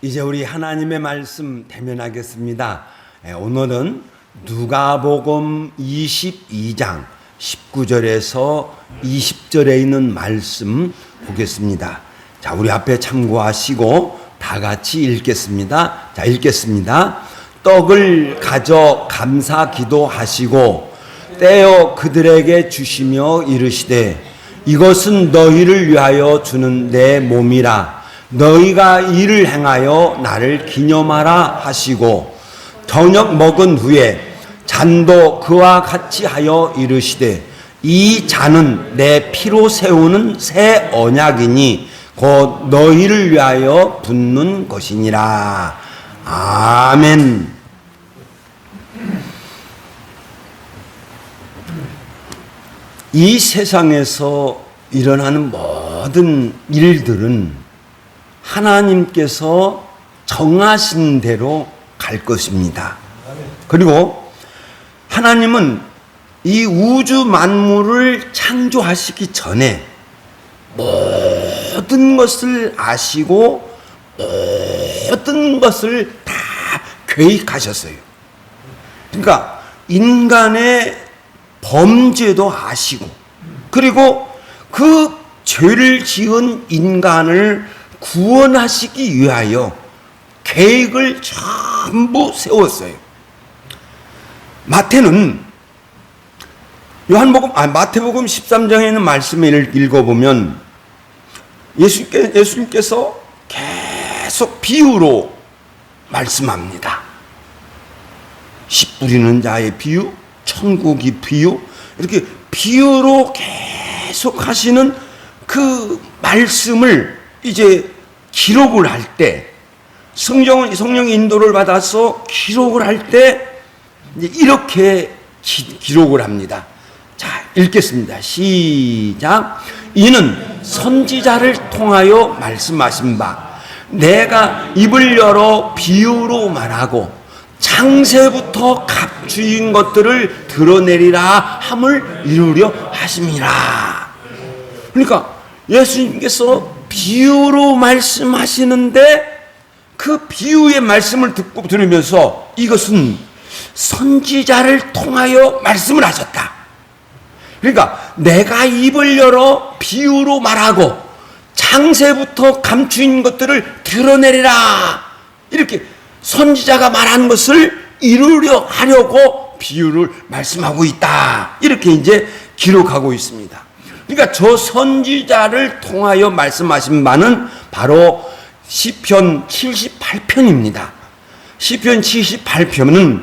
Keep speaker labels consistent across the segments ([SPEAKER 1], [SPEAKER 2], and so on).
[SPEAKER 1] 이제 우리 하나님의 말씀 대면하겠습니다. 오늘은 누가복음 22장 19절에서 20절에 있는 말씀 보겠습니다. 자, 우리 앞에 참고하시고 다 같이 읽겠습니다. 자, 읽겠습니다. 떡을 가져 감사 기도하시고 떼어 그들에게 주시며 이르시되 이것은 너희를 위하여 주는 내 몸이라. 너희가 이를 행하여 나를 기념하라 하시고 저녁 먹은 후에 잔도 그와 같이 하여 이르시되 이 잔은 내 피로 세우는 새 언약이니 곧 너희를 위하여 붓는 것이니라. 아멘. 이 세상에서 일어나는 모든 일들은 하나님께서 정하신 대로 갈 것입니다. 그리고 하나님은 이 우주 만물을 창조하시기 전에 모든 것을 아시고 모든 것을 다 계획하셨어요. 그러니까 인간의 범죄도 아시고 그리고 그 죄를 지은 인간을 구원하시기 위하여 계획을 전부 세웠어요. 마태복음 13장에 있는 말씀을 읽어보면 예수님께서 계속 비유로 말씀합니다. 씨 뿌리는 자의 비유, 천국의 비유, 이렇게 비유로 계속 하시는 그 말씀을 이제 기록을 할 때, 성령의 인도를 받아서 기록을 할 때 이렇게 기록을 합니다. 자, 읽겠습니다. 시작. 이는 선지자를 통하여 말씀하신 바 내가 입을 열어 비유로 말하고 창세부터 감추인 것들을 드러내리라 함을 이루려 하심이라. 그러니까 예수님께서 비유로 말씀하시는데 그 비유의 말씀을 들으면서 이것은 선지자를 통하여 말씀을 하셨다. 그러니까 내가 입을 열어 비유로 말하고 창세부터 감추인 것들을 드러내리라. 이렇게 선지자가 말한 것을 이루려 하려고 비유를 말씀하고 있다. 이렇게 이제 기록하고 있습니다. 그러니까 저 선지자를 통하여 말씀하신 바는 바로 시편 78편입니다. 시편 78편은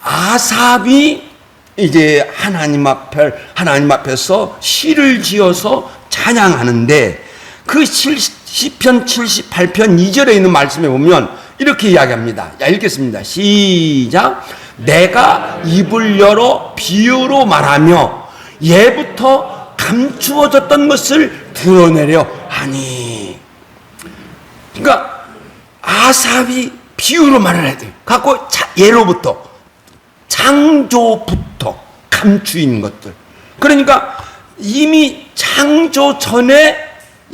[SPEAKER 1] 아삽이 이제 하나님 앞에서 시를 지어서 찬양하는데 그 시편 78편 2절에 있는 말씀에 보면 이렇게 이야기합니다. 자, 읽겠습니다. 시작. 내가 입을 열어 비유로 말하며 예부터 감추어졌던 것을 드러내려 하니. 그러니까 아삽이 비유로 말을 해야 돼요. 갖고 예로부터 창조부터 감추인 것들. 그러니까 이미 창조 전에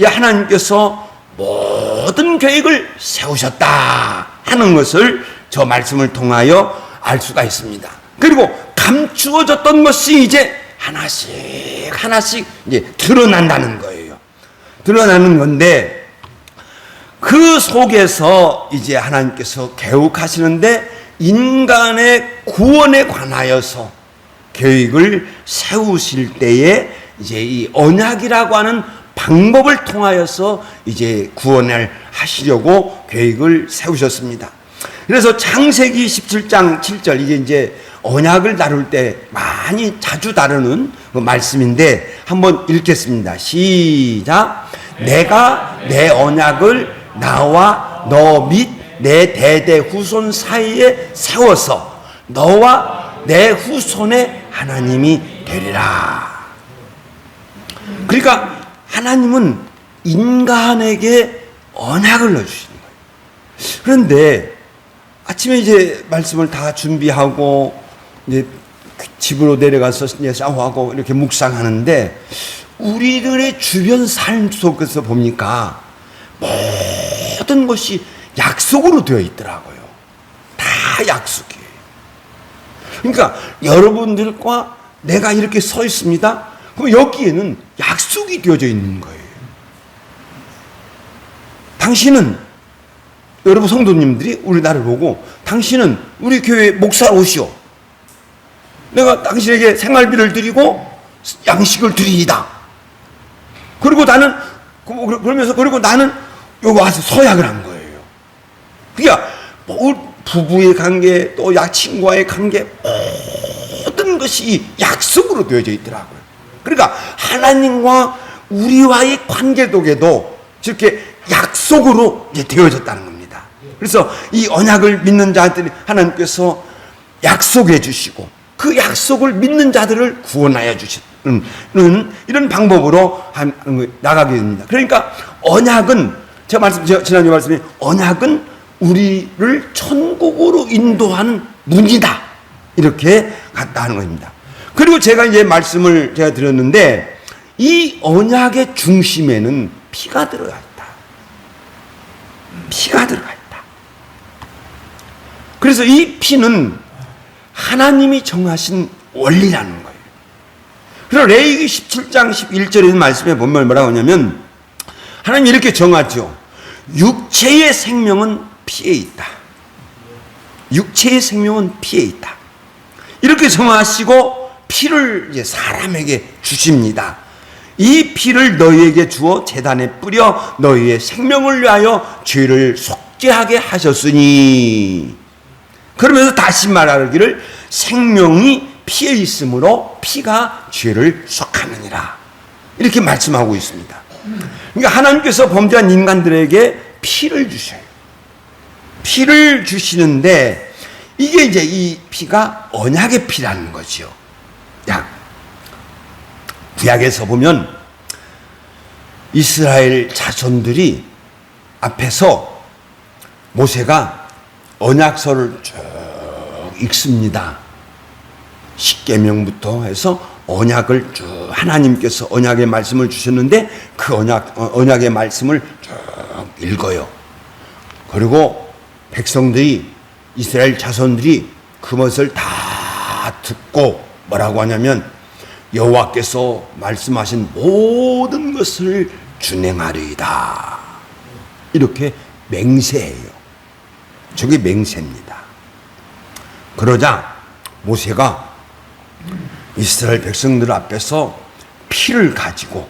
[SPEAKER 1] 하나님께서 모든 계획을 세우셨다 하는 것을 저 말씀을 통하여 알 수가 있습니다. 그리고 감추어졌던 것이 이제 하나씩 이제 드러난다는 거예요. 드러나는 건데 그 속에서 이제 하나님께서 계획하시는데 인간의 구원에 관하여서 계획을 세우실 때에 이제 이 언약이라고 하는 방법을 통하여서 이제 구원을 하시려고 계획을 세우셨습니다. 그래서 창세기 17장 7절 이게 언약을 다룰 때 많이 자주 다루는 그 말씀인데 한번 읽겠습니다. 시작. 내가 내 언약을 나와 너 및 내 대대 후손 사이에 세워서 너와 내 후손의 하나님이 되리라. 그러니까 하나님은 인간에게 언약을 넣어주시는 거예요. 그런데 아침에 이제 말씀을 다 준비하고 이제 집으로 내려가서 이제 샤워하고 이렇게 묵상하는데 우리들의 주변 삶 속에서 보니까 모든 것이 약속으로 되어 있더라고요. 다 약속이에요. 그러니까 여러분들과 내가 이렇게 서 있습니다. 그럼 여기에는 약속이 되어져 있는 거예요. 당신은, 여러분 성도님들이 우리 나를 보고 당신은 우리 교회 목사로시오. 내가 당신에게 생활비를 드리고 양식을 드리이다. 그리고 나는 그러면서 그리고 나는 여기 와서 서약을 한 거예요. 그러니까 부부의 관계 또 친구와의 관계 모든 것이 약속으로 되어져 있더라고요. 그러니까 하나님과 우리와의 관계독에도 저렇게 약속으로 이제 되어졌다는 겁니다. 그래서 이 언약을 믿는 자들이 하나님께서 약속해 주시고 그 약속을 믿는 자들을 구원하여 주시는 이런 방법으로 나가게 됩니다. 그러니까 언약은 제가 지난주에 말씀에 언약은 우리를 천국으로 인도하는 문이다. 이렇게 갔다 하는 겁니다. 그리고 제가 이제 말씀을 제가 드렸는데 이 언약의 중심에는 피가 들어가 있다. 피가 들어가 있다. 그래서 이 피는 하나님이 정하신 원리라는 거예요. 그래서 레위기 17장 11절에 있는 말씀에 보면 뭐라고 하냐면 하나님이 이렇게 정하죠. 육체의 생명은 피에 있다. 육체의 생명은 피에 있다. 이렇게 정하시고 피를 이제 사람에게 주십니다. 이 피를 너희에게 주어 제단에 뿌려 너희의 생명을 위하여 죄를 속죄하게 하셨으니 그러면서 다시 말하기를 생명이 피에 있으므로 피가 죄를 속하느니라 이렇게 말씀하고 있습니다. 그러니까 하나님께서 범죄한 인간들에게 피를 주셔요. 피를 주시는데 이게 이제 이 피가 언약의 피라는 거죠. 구약에서 보면 이스라엘 자손들이 앞에서 모세가 언약서를 쭉 읽습니다. 십계명부터 해서 언약을 쭉 하나님께서 언약의 말씀을 주셨는데 그 언약의 말씀을 쭉 읽어요. 그리고 백성들이 이스라엘 자손들이 그것을 다 듣고 뭐라고 하냐면 여호와께서 말씀하신 모든 것을 준행하리이다. 이렇게 맹세해요. 저게 맹세입니다. 그러자 모세가 이스라엘 백성들 앞에서 피를 가지고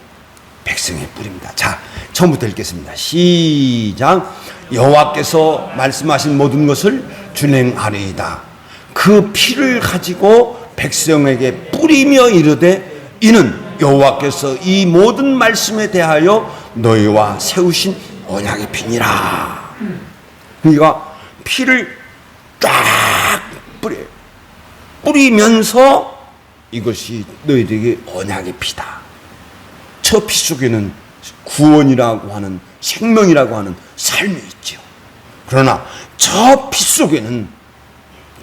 [SPEAKER 1] 백성에 뿌립니다. 자, 처음부터 읽겠습니다. 시작. 여호와께서 말씀하신 모든 것을 준행하리이다. 그 피를 가지고 백성에게 뿌리며 이르되 이는 여호와께서 이 모든 말씀에 대하여 너희와 세우신 언약의 피니라. 그러니까 피를 쫙 뿌려요. 뿌리면서 이것이 너희들에게 언약의 피다. 저 피 속에는 구원이라고 하는 생명이라고 하는 삶이 있죠. 그러나 저 피 속에는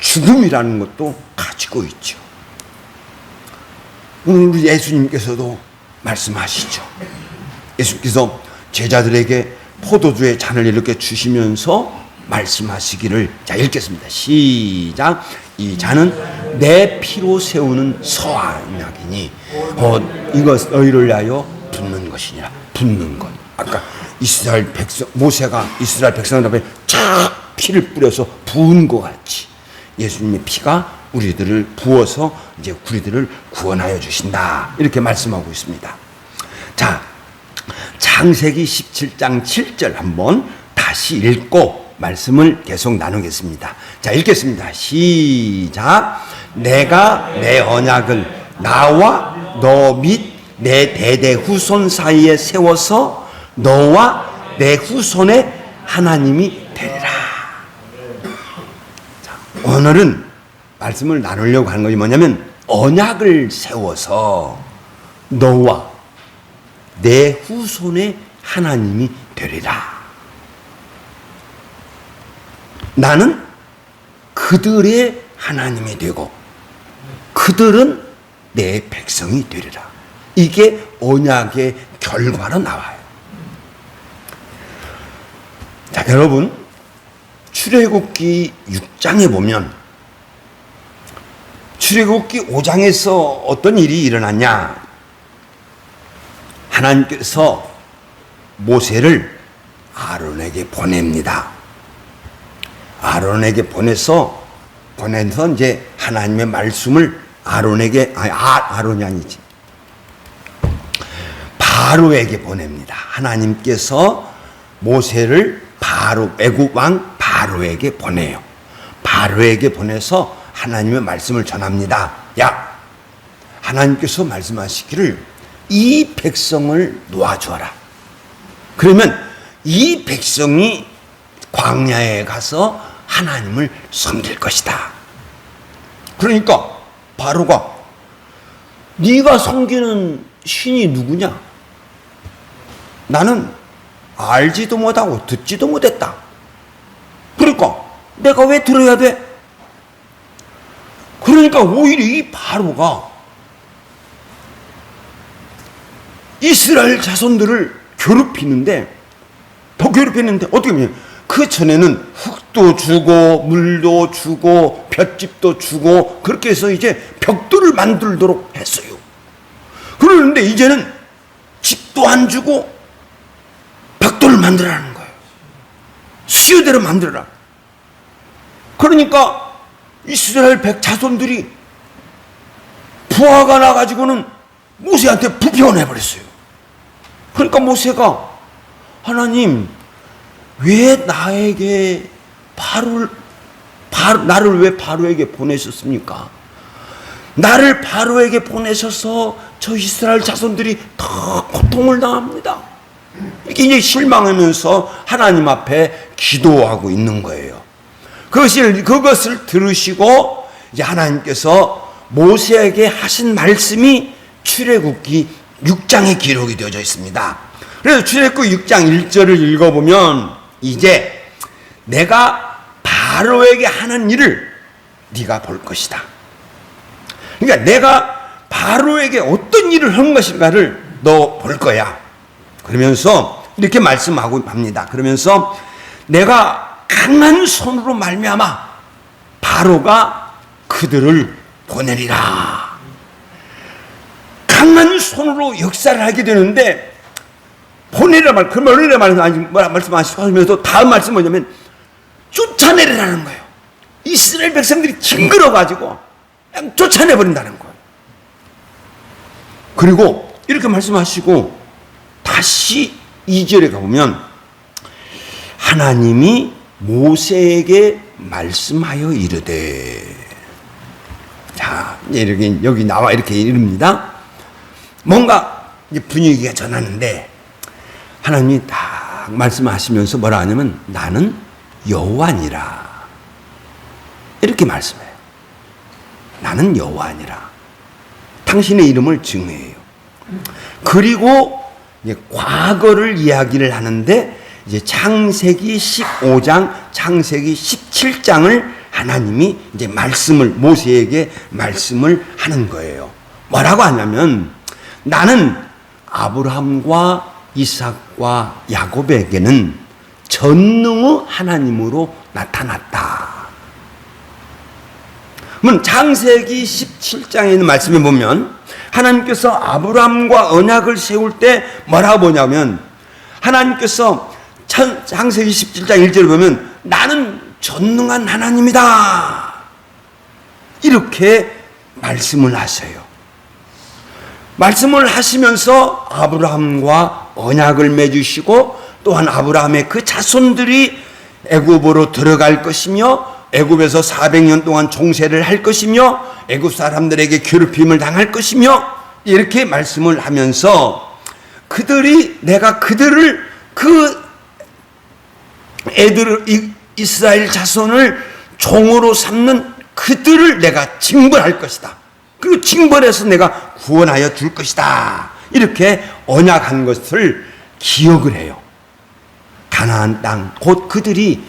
[SPEAKER 1] 죽음이라는 것도 가지고 있죠. 오늘 우리 예수님께서도 말씀하시죠. 예수님께서 제자들에게 포도주의 잔을 이렇게 주시면서 말씀하시기를, 자 읽겠습니다. 시작. 이 잔은 내 피로 세우는 서언약이니 이것 너희를 위하여 붓는 것이니라. 붓는 것. 아까 이스라엘 백성 모세가 이스라엘 백성들 앞에 쫙 피를 뿌려서 부은 것 같이 예수님의 피가 우리들을 부어서 이제 우리들을 구원하여 주신다. 이렇게 말씀하고 있습니다. 자, 창세기 17장 7절 한번 다시 읽고 말씀을 계속 나누겠습니다. 자, 읽겠습니다. 시작. 내가 내 언약을 나와 너 및 내 대대 후손 사이에 세워서 너와 내 후손의 하나님이 되리라. 자, 오늘은 말씀을 나누려고 하는 것이 뭐냐면 언약을 세워서 너와 내 후손의 하나님이 되리라. 나는 그들의 하나님이 되고 그들은 내 백성이 되리라. 이게 언약의 결과로 나와요. 자, 여러분, 출애굽기 6장에 보면 출애굽기 5장에서 어떤 일이 일어났냐? 하나님께서 모세를 아론에게 보냅니다. 아론에게 보내서 이제 하나님의 말씀을 아론에게, 아론이 아니지, 바로에게 보냅니다. 하나님께서 모세를 애굽 왕 바로에게 보내요. 바로에게 보내서 하나님의 말씀을 전합니다. 야, 하나님께서 말씀하시기를 이 백성을 놓아주어라. 그러면 이 백성이 광야에 가서 하나님을 섬길 것이다. 그러니까 바로가 네가 섬기는 신이 누구냐? 나는 알지도 못하고 듣지도 못했다. 그러니까 내가 왜 들어야 돼? 그러니까 오히려 이 바로가 이스라엘 자손들을 괴롭히는데, 더 괴롭혔는데, 어떻게 보면 그 전에는 흙도 주고 물도 주고 볏짚도 주고 그렇게 해서 이제 벽돌을 만들도록 했어요. 그러는데 이제는 집도 안 주고 벽돌을 만들라는 거예요. 수요대로 만들어라. 그러니까 이스라엘 자손들이 부하가 나가지고는 모세한테 불평을 해버렸어요. 그러니까 모세가 하나님, 왜 나에게 나를 왜 바로에게 보내셨습니까? 나를 바로에게 보내셔서 저 이스라엘 자손들이 더 고통을 당합니다. 이렇게 이제 실망하면서 하나님 앞에 기도하고 있는 거예요. 그것을 들으시고 이제 하나님께서 모세에게 하신 말씀이 출애굽기 6장에 기록이 되어져 있습니다. 그래서 출애굽기 6장 1절을 읽어보면 이제 내가 바로에게 하는 일을 네가 볼 것이다. 그러니까 내가 바로에게 어떤 일을 한 것인가를 너 볼 거야. 그러면서 이렇게 말씀하고 합니다. 그러면서 내가 강한 손으로 말미암아 바로가 그들을 보내리라. 강한 손으로 역사를 하게 되는데, 보내라 말씀하시면서 다음 말씀 뭐냐면 쫓아내리라는 거예요. 이스라엘 백성들이 징그러가지고 그냥 쫓아내버린다는 거예요. 그리고 이렇게 말씀하시고 다시 2절에 가보면 하나님이 모세에게 말씀하여 이르되, 자, 여기 나와 이렇게 이릅니다. 뭔가 분위기가 전하는데 하나님이 딱 말씀하시면서 뭐라 하냐면 나는 여호와니라, 이렇게 말씀해요. 나는 여호와니라. 당신의 이름을 증거해요. 그리고 이제 과거를 이야기를 하는데 이제 창세기 15장, 창세기 17장을 하나님이 이제 모세에게 말씀을 하는 거예요. 뭐라고 하냐면 나는 아브라함과 이삭과 야곱에게는 전능의 하나님으로 나타났다. 그러면 창세기 17장에 있는 말씀에 보면 하나님께서 아브라함과 언약을 세울 때 뭐라고 보냐면 하나님께서 창세기 17장 1절을 보면 나는 전능한 하나님이다, 이렇게 말씀을 하세요. 말씀을 하시면서 아브라함과 언약을 맺으시고 또한 아브라함의 그 자손들이 애굽으로 들어갈 것이며 애굽에서 400년 동안 종세를 할 것이며 애굽 사람들에게 괴롭힘을 당할 것이며 이렇게 말씀을 하면서 내가 그들을 이스라엘 자손을 종으로 삼는 그들을 내가 징벌할 것이다. 그리고 징벌해서 내가 구원하여 줄 것이다. 이렇게 언약한 것을 기억을 해요. 가나안 땅, 곧 그들이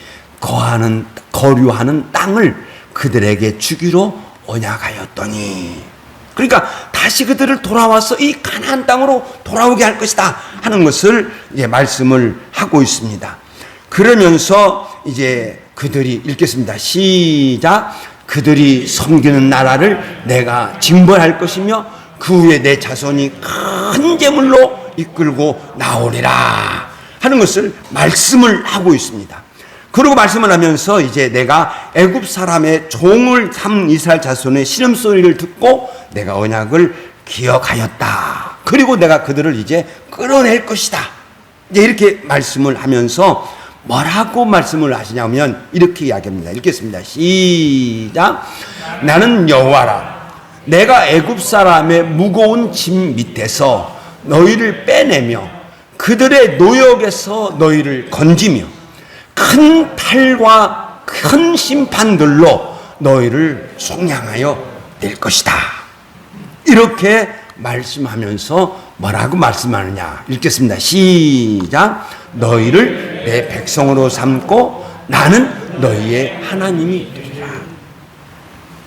[SPEAKER 1] 거류하는 땅을 그들에게 주기로 언약하였더니, 그러니까 다시 그들을 돌아와서 이 가나안 땅으로 돌아오게 할 것이다 하는 것을 이제 말씀을 하고 있습니다. 그러면서 이제 그들이 읽겠습니다. 시작. 그들이 섬기는 나라를 내가 징벌할 것이며 그 후에 내 자손이 큰 재물로 이끌고 나오리라 하는 것을 말씀을 하고 있습니다. 그리고 말씀을 하면서 이제 내가 애굽 사람의 종을 삼은 이스라엘 자손의 신음소리를 듣고 내가 언약을 기억하였다. 그리고 내가 그들을 이제 끌어낼 것이다. 이제 이렇게 말씀을 하면서 뭐라고 말씀을 하시냐면 이렇게 이야기합니다. 읽겠습니다. 시작. 나는 여호와라. 내가 애굽 사람의 무거운 짐 밑에서 너희를 빼내며 그들의 노역에서 너희를 건지며 큰 팔과 큰 심판들로 너희를 속량하여 낼 것이다. 이렇게 말씀하면서 뭐라고 말씀하느냐 읽겠습니다. 시작. 너희를 내 백성으로 삼고 나는 너희의 하나님이 되리라.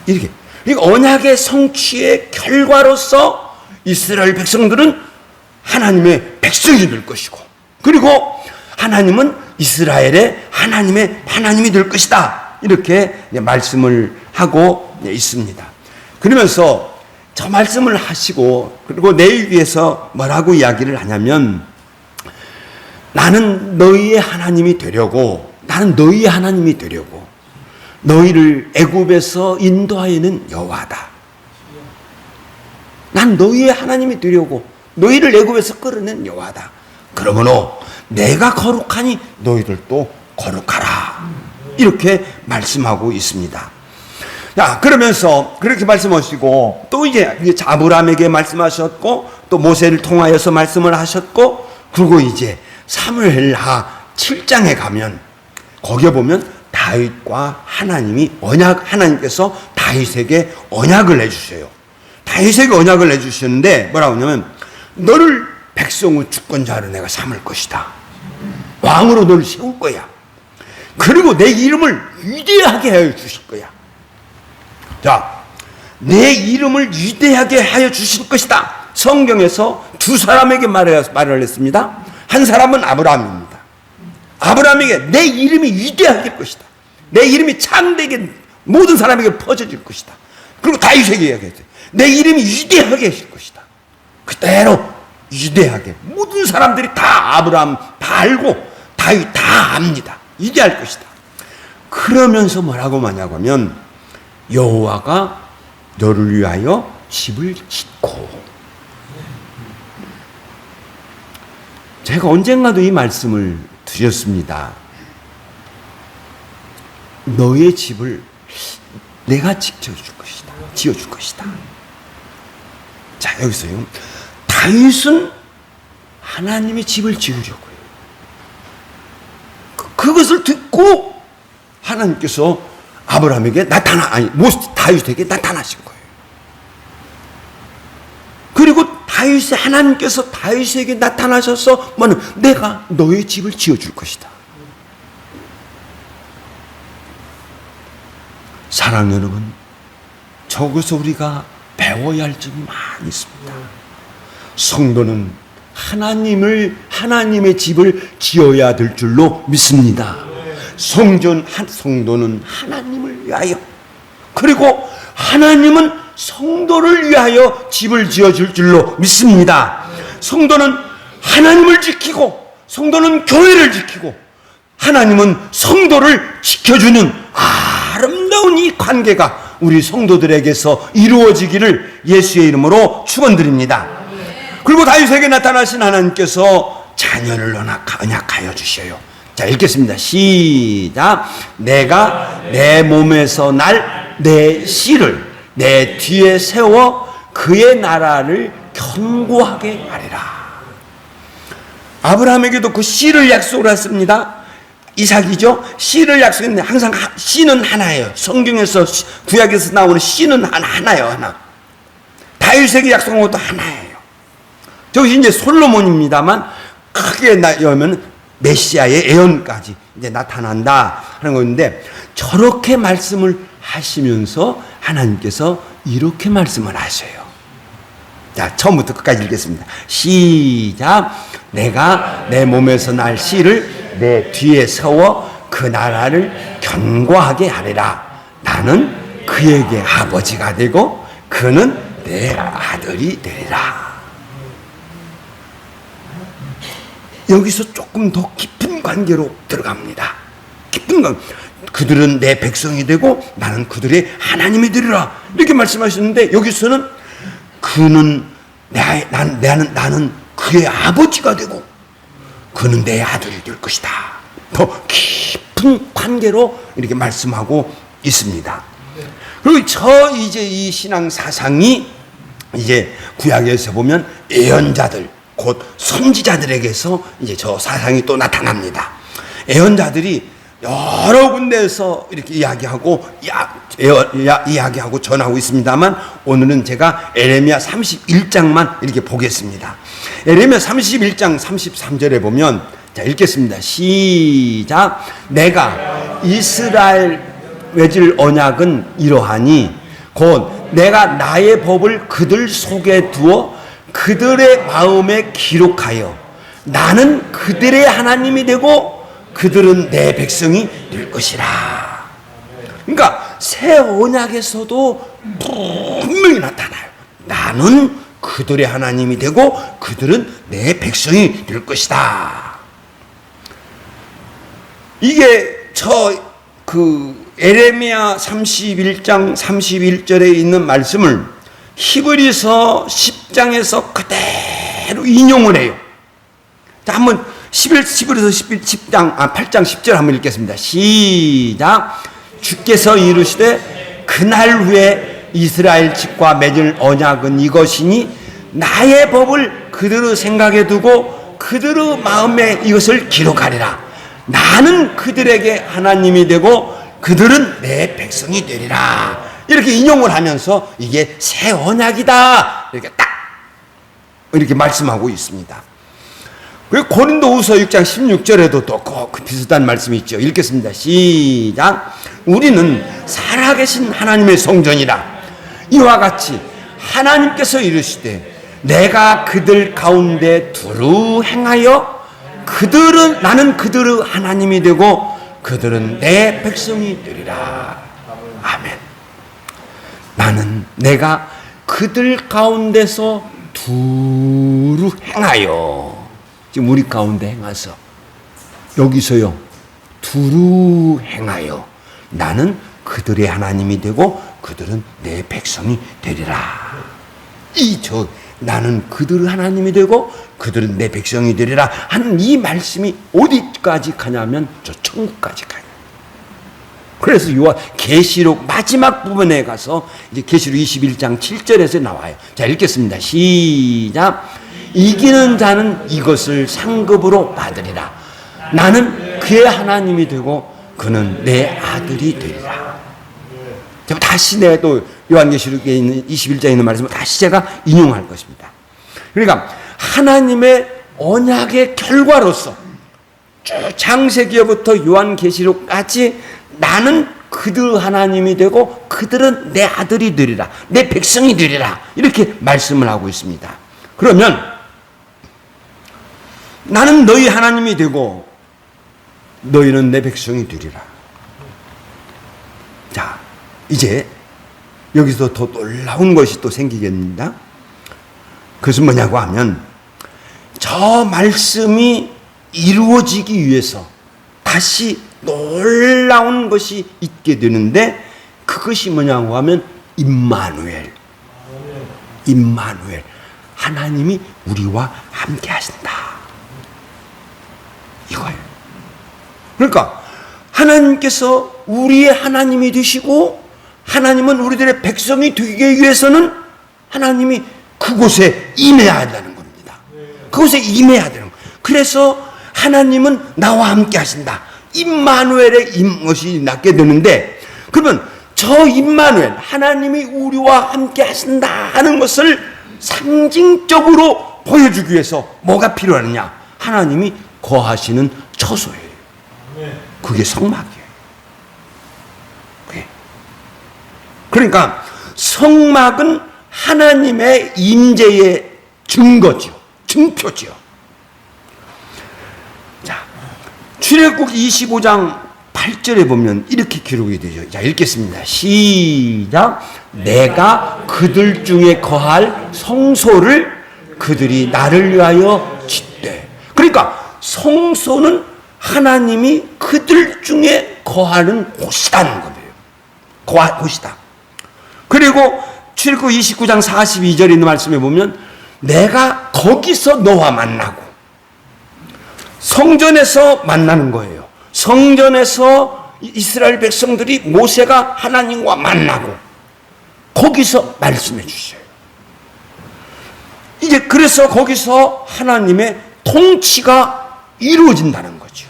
[SPEAKER 1] 이렇게 언약의 성취의 결과로서 이스라엘 백성들은 하나님의 백성이 될 것이고, 그리고 하나님은 이스라엘의 하나님이 될 것이다. 이렇게 말씀을 하고 있습니다. 그러면서 저 말씀을 하시고 그리고 내 위해서 뭐라고 이야기를 하냐면 나는 너희의 하나님이 되려고 너희를 애굽에서 인도하여는 여호와다. 난 너희의 하나님이 되려고 너희를 애굽에서 끌어낸 여호와다. 그러므로 내가 거룩하니 너희들도 거룩하라. 이렇게 말씀하고 있습니다. 자, 그러면서 그렇게 말씀하시고 또 이제 아브라함에게 말씀하셨고 또 모세를 통하여서 말씀을 하셨고, 그리고 이제 사무엘하 7장에 가면 거기에 보면 다윗과 하나님께서 다윗에게 언약을 해주셔요. 다윗에게 언약을 해주셨는데 뭐라고 하냐면 너를 백성의 주권자로 내가 삼을 것이다. 왕으로 너를 세울 거야. 그리고 내 이름을 위대하게 하여 주실 거야. 자, 내 이름을 위대하게 하여 주실 것이다. 성경에서 두 사람에게 말을 했습니다. 한 사람은 아브라함입니다. 아브라함에게 내 이름이 위대할 것이다. 내 이름이 창대하게 모든 사람에게 퍼져질 것이다. 그리고 다윗에게 이야기했어요. 내 이름이 위대하게 하실 것이다. 그대로 위대하게 모든 사람들이 다 아브라함 다 알고 다윗 다 압니다. 위대할 것이다. 그러면서 뭐라고 하냐고 하면 여호와가 너를 위하여 집을 짓고, 제가 언젠가도 이 말씀을 드렸습니다. 너의 집을 내가 지어줄 것이다. 자, 여기서요. 다윗은 하나님의 집을 지으려고요. 그것을 듣고 하나님께서 아브라함에게 다윗에게 나타나신 거예요. 그리고 하나님께서 다윗에게 나타나셔서 내가 너의 집을 지어줄 것이다. 사랑하는 여러분, 저것서 우리가 배워야 할 점이 많이 있습니다. 성도는 하나님의 집을 지어야 될 줄로 믿습니다. 성도는 하나님을 위하여, 그리고 하나님은 성도를 위하여 집을 지어줄 줄로 믿습니다. 성도는 하나님을 지키고, 성도는 교회를 지키고, 하나님은 성도를 지켜주는 아름다운 이 관계가 우리 성도들에게서 이루어지기를 예수의 이름으로 축원드립니다. 그리고 다윗에게 나타나신 하나님께서 자녀를 언약하여 주셔요. 자, 읽겠습니다. 시작. 내가 내 몸에서 날 내 씨를 내 뒤에 세워 그의 나라를 견고하게 하리라. 아브라함에게도 그 씨를 약속을 했습니다. 이삭이죠. 씨를 약속했는데 항상 씨는 하나예요. 성경에서 구약에서 나오는 씨는 하나예요. 하나. 다윗에게 약속한 것도 하나예요. 저기 이제 솔로몬입니다만 크게 나오면 메시아의 예언까지 이제 나타난다 하는 건데, 저렇게 말씀을 하시면서 하나님께서 이렇게 말씀을 하셔요. 자, 처음부터 끝까지 읽겠습니다. 시작. 내가 내 몸에서 날 씨를 내 뒤에 세워 그 나라를 견고하게 하리라. 나는 그에게 아버지가 되고 그는 내 아들이 되리라. 여기서 조금 더 깊은 관계로 들어갑니다. 깊은 관. 그들은 내 백성이 되고 나는 그들의 하나님이 되리라. 이렇게 말씀하셨는데 여기서는 그는 나는 그의 아버지가 되고 그는 내 아들이 될 것이다. 더 깊은 관계로 이렇게 말씀하고 있습니다. 그리고 이제 이 신앙 사상이 이제 구약에서 보면 예언자들, 곧 선지자들에게서 이제 저 사상이 또 나타납니다. 예언자들이 여러 군데에서 이렇게 이야기하고 전하고 있습니다만 오늘은 제가 에레미야 31장만 이렇게 보겠습니다. 에레미야 31장 33절에 보면 자 읽겠습니다. 시작. 내가 이스라엘 맺을 언약은 이러하니 곧 내가 나의 법을 그들 속에 두어 그들의 마음에 기록하여 나는 그들의 하나님이 되고 그들은 내 백성이 될 것이라. 그러니까 새 언약에서도 분명히 나타나요. 나는 그들의 하나님이 되고 그들은 내 백성이 될 것이다. 이게 에레미야 31장 31절에 있는 말씀을 히브리서 10장에서 그대로 인용을 해요. 자, 한번 8장 10절 한번 읽겠습니다. 시작. 주께서 이르시되 그날 후에 이스라엘 집과 맺을 언약은 이것이니 나의 법을 그들의 생각에 두고 그들의 마음에 이것을 기록하리라. 나는 그들에게 하나님이 되고 그들은 내 백성이 되리라. 이렇게 인용을 하면서 이게 새 언약이다. 이렇게 딱 이렇게 말씀하고 있습니다. 그리고 고린도후서 6장 16절에도 또 그 비슷한 말씀이 있죠. 읽겠습니다. 시작. 우리는 살아계신 하나님의 성전이라. 이와 같이 하나님께서 이르시되 내가 그들 가운데 두루 행하여 나는 그들의 하나님이 되고 그들은 내 백성이 되리라. 아멘. 내가 그들 가운데서 두루 행하여, 지금 우리 가운데 행하서 여기서요 두루 행하여 나는 그들의 하나님이 되고 그들은 내 백성이 되리라. 나는 그들의 하나님이 되고 그들은 내 백성이 되리라 하는 이 말씀이 어디까지 가냐면 저 천국까지 가요. 그래서 계시록 마지막 부분에 가서 이제 계시록 21장 7절에서 나와요. 자, 읽겠습니다. 시작. 이기는 자는 이것을 상급으로 받으리라. 나는 그의 하나님이 되고 그는 내 아들이 되리라. 다시 내가 또 요한계시록에 있는 21장에 있는 말씀을 다시 제가 인용할 것입니다. 그러니까 하나님의 언약의 결과로서 쭉 창세기부터 요한계시록까지 나는 그들 하나님이 되고 그들은 내 아들이 되리라, 내 백성이 되리라, 이렇게 말씀을 하고 있습니다. 그러면 나는 너희 하나님이 되고 너희는 내 백성이 되리라. 자, 이제 여기서 더 놀라운 것이 또 생기겠습니다. 그것은 뭐냐고 하면 저 말씀이 이루어지기 위해서 다시 놀라운 것이 있게 되는데 그것이 뭐냐고 하면 임마누엘. 하나님이 우리와 함께 하신다. 이거예요. 그러니까 하나님께서 우리의 하나님이 되시고 하나님은 우리들의 백성이 되기 위해서는 하나님이 그곳에 임해야 한다는 겁니다. 그곳에 임해야 되는 거예요. 그래서 하나님은 나와 함께 하신다. 임마누엘의 임것이 낫게 되는데, 그러면 저 임마누엘, 하나님이 우리와 함께 하신다 하는 것을 상징적으로 보여주기 위해서 뭐가 필요하느냐? 하나님이 거하시는 처소예요. 그게 성막이에요. 그러니까 성막은 하나님의 임재의 증거죠. 증표죠. 자, 출애굽 25장 8절에 보면 이렇게 기록이 되죠. 자, 읽겠습니다. 시작. 내가 그들 중에 거할 성소를 그들이 나를 위하여 짓되. 그러니까 성소는 하나님이 그들 중에 거하는 곳이라는 거예요. 곳이다. 그리고 출애굽 29장 42절에 있는 말씀에 보면 내가 거기서 너와 만나고, 성전에서 만나는 거예요. 성전에서 이스라엘 백성들이 모세가 하나님과 만나고 거기서 말씀해 주셔요. 이제 그래서 거기서 하나님의 통치가 이루어진다는 거죠.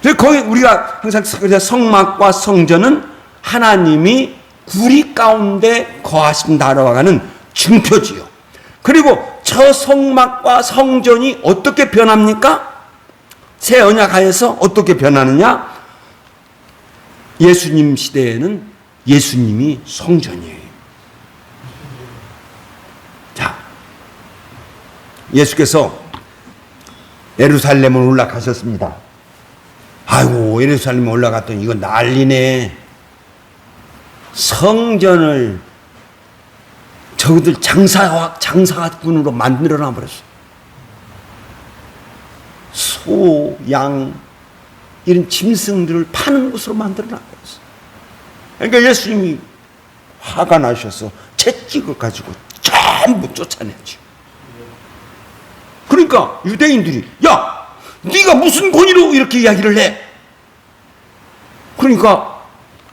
[SPEAKER 1] 그래서 거기 우리가 항상 성막과 성전은 하나님이 구리 가운데 거하신다라고 하는 증표지요. 그리고 저 성막과 성전이 어떻게 변합니까? 새 언약 하에서 어떻게 변하느냐? 예수님 시대에는 예수님이 성전이에요. 자, 예수께서 예루살렘을 올라가셨습니다. 아이고, 예루살렘에 올라갔더니 이거 난리네. 성전을 저들 장사꾼으로 만들어놔 버렸어. 소, 양, 이런 짐승들을 파는 곳으로 만들어놔 버렸어. 그러니까 예수님이 화가 나셔서 채찍을 가지고 전부 쫓아내죠. 그러니까 유대인들이, 야, 네가 무슨 권위로 이렇게 이야기를 해? 그러니까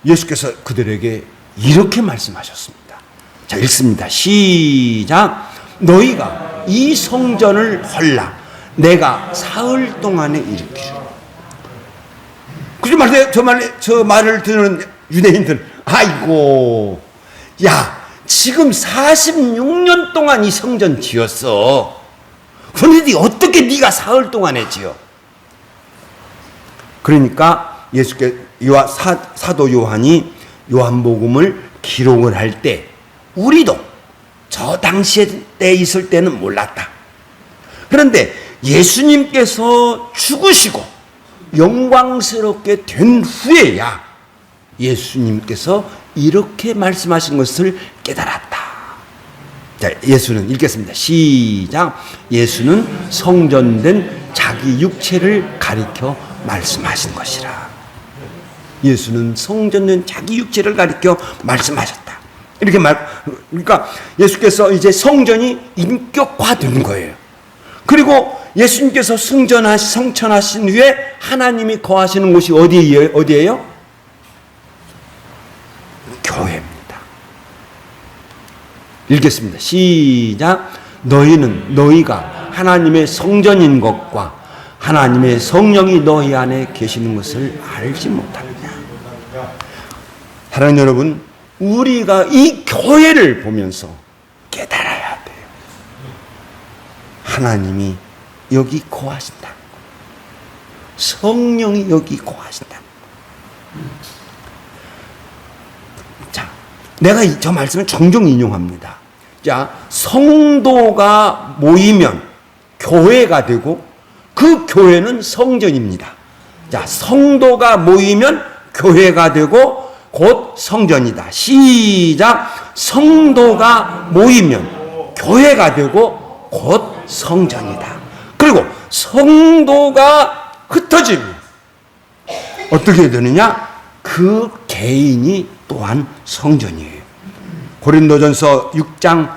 [SPEAKER 1] 예수께서 그들에게 이렇게 말씀하셨습니다. 자, 읽습니다. 시작. 너희가 이 성전을 헐라 내가 사흘 동안에 일으키리라. 저 말을 듣는 유대인들, 아이고, 야, 지금 46년 동안 이 성전 지었어. 그런데 어떻게 네가 사흘 동안에 지어? 그러니까 사도 요한이 요한복음을 기록을 할 때 우리도 저 당시에 때 있을 때는 몰랐다. 그런데 예수님께서 죽으시고 영광스럽게 된 후에야 예수님께서 이렇게 말씀하신 것을 깨달았다. 자, 예수는 읽겠습니다. 시작. 예수는 성전된 자기 육체를 가리켜 말씀하신 것이라. 예수는 성전된 자기 육체를 가리켜 말씀하셨다. 이렇게 그러니까 예수께서 이제 성전이 인격화된 거예요. 그리고 예수님께서 성천하신 후에 하나님이 거하시는 곳이 어디예요? 교회입니다. 읽겠습니다. 시작. 너희가 하나님의 성전인 것과 하나님의 성령이 너희 안에 계시는 것을 알지 못하느냐. 사랑하는 여러분, 우리가 이 교회를 보면서 깨달아야 돼요. 하나님이 여기 거하신다. 성령이 여기 거하신다. 자, 내가 저 말씀을 종종 인용합니다. 자, 성도가 모이면 교회가 되고 그 교회는 성전입니다. 자, 성도가 모이면 교회가 되고 곧 성전이다. 시작. 성도가 모이면 교회가 되고 곧 성전이다. 그리고 성도가 흩어지면 어떻게 되느냐? 그 개인이 또한 성전이에요. 고린도전서 6장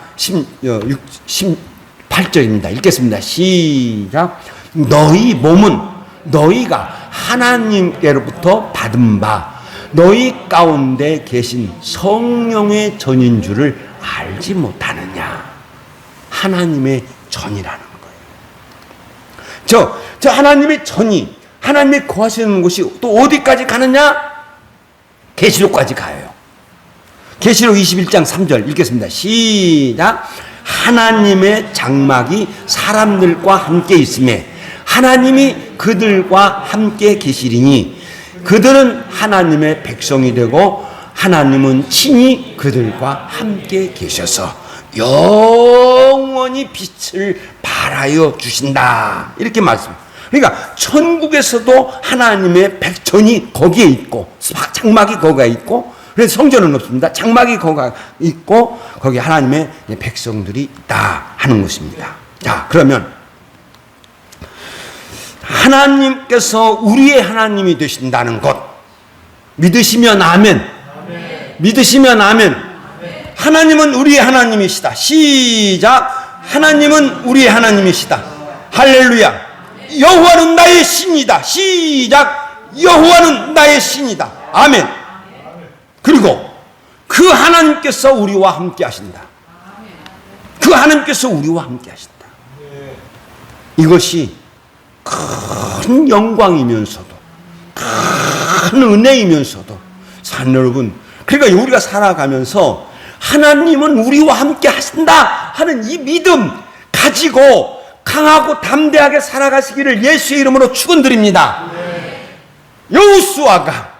[SPEAKER 1] 18절입니다. 읽겠습니다. 시작. 너희 몸은 너희가 하나님께로부터 받은 바 너희 가운데 계신 성령의 전인 줄을 알지 못하느냐. 하나님의 전이라는 거예요. 저 하나님의 전이, 하나님이 거하시는 곳이 또 어디까지 가느냐? 계시록까지 가요. 계시록 21장 3절 읽겠습니다. 시작. 하나님의 장막이 사람들과 함께 있음에 하나님이 그들과 함께 계시리니 그들은 하나님의 백성이 되고 하나님은 친히 그들과 함께 계셔서 영원히 빛을 발하여 주신다. 이렇게 말씀. 그러니까 천국에서도 하나님의 백전이 거기에 있고 장막이 거기에 있고, 그래서 성전은 없습니다. 장막이 거기에 있고 거기 하나님의 백성들이 있다 하는 것입니다. 자, 그러면 하나님께서 우리의 하나님이 되신다는 것 믿으시면 아멘. 믿으시면 아멘. 하나님은 우리의 하나님이시다. 시작. 하나님은 우리의 하나님이시다. 할렐루야. 여호와는 나의 신이다. 시작. 여호와는 나의 신이다. 아멘. 그리고 그 하나님께서 우리와 함께 하신다. 그 하나님께서 우리와 함께 하신다. 이것이 큰 영광이면서도 큰 은혜이면서도 사는 여러분, 그러니까 우리가 살아가면서 하나님은 우리와 함께 하신다 하는 이 믿음 가지고 강하고 담대하게 살아가시기를 예수의 이름으로 축원드립니다. 여호수아가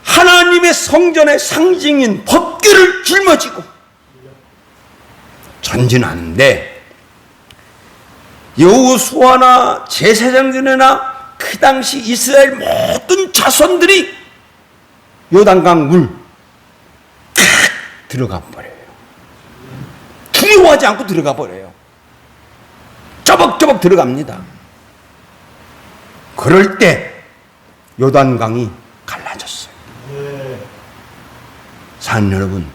[SPEAKER 1] 하나님의 성전의 상징인 법궤를 짊어지고 전진하는데, 여호수아나 제사장들이나 그 당시 이스라엘 모든 자손들이 요단강 물 들어가 버려요. 두려워하지 않고 들어가 버려요. 저벅저벅 들어갑니다. 그럴 때 요단강이 갈라졌어요. 사는 여러분,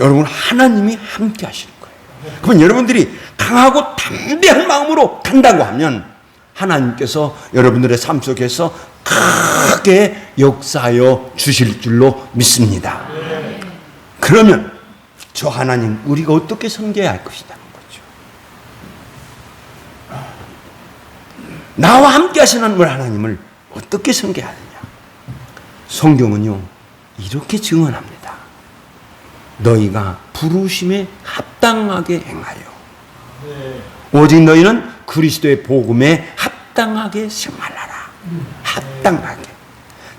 [SPEAKER 1] 여러분 하나님이 함께 하시는 거예요. 그러면 여러분들이 강하고 담대한 마음으로 간다고 하면 하나님께서 여러분들의 삶 속에서 크게 역사하여 주실 줄로 믿습니다. 그러면 저 하나님 우리가 어떻게 섬겨야 할 것이라는 거죠. 나와 함께 하시는 우리 하나님을 어떻게 섬겨야 하느냐. 성경은요 이렇게 증언합니다. 너희가 부르심에 합당하게 행하여 오직 너희는 그리스도의 복음에 합당하게 생활하라. 합당하게.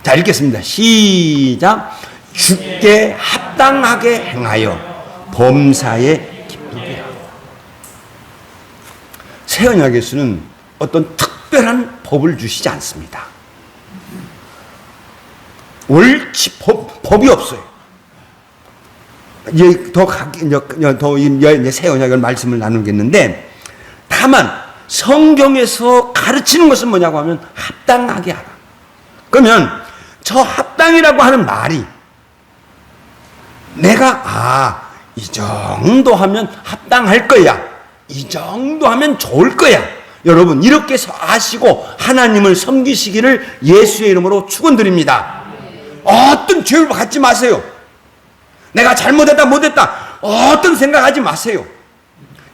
[SPEAKER 1] 자, 읽겠습니다. 시작. 주께 합당하게 행하여 범사에 기쁘게 하라. 새 언약에서는 어떤 특별한 법을 주시지 않습니다. 월치 법이 없어요. 새 언약을 말씀을 나누겠는데, 다만 성경에서 가르치는 것은 뭐냐고 하면 합당하게 하라. 그러면 저 합당이라고 하는 말이 내가 이 정도 하면 합당할 거야, 이 정도 하면 좋을 거야, 여러분 이렇게 아시고 하나님을 섬기시기를 예수의 이름으로 축원드립니다. 어떤 죄를 갖지 마세요. 내가 잘못했다 못했다 어떤 생각하지 마세요.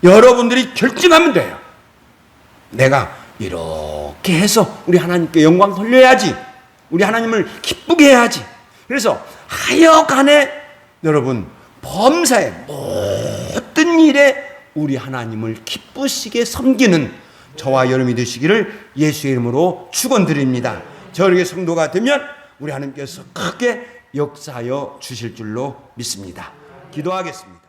[SPEAKER 1] 여러분들이 결정하면 돼요. 내가 이렇게 해서 우리 하나님께 영광 돌려야지, 우리 하나님을 기쁘게 해야지. 그래서 하여간에 여러분 범사의 모든 일에 우리 하나님을 기쁘시게 섬기는 저와 여러분이 되시기를 예수의 이름으로 축원드립니다. 저에게 성도가 되면 우리 하나님께서 크게 역사하여 주실 줄로 믿습니다. 기도하겠습니다.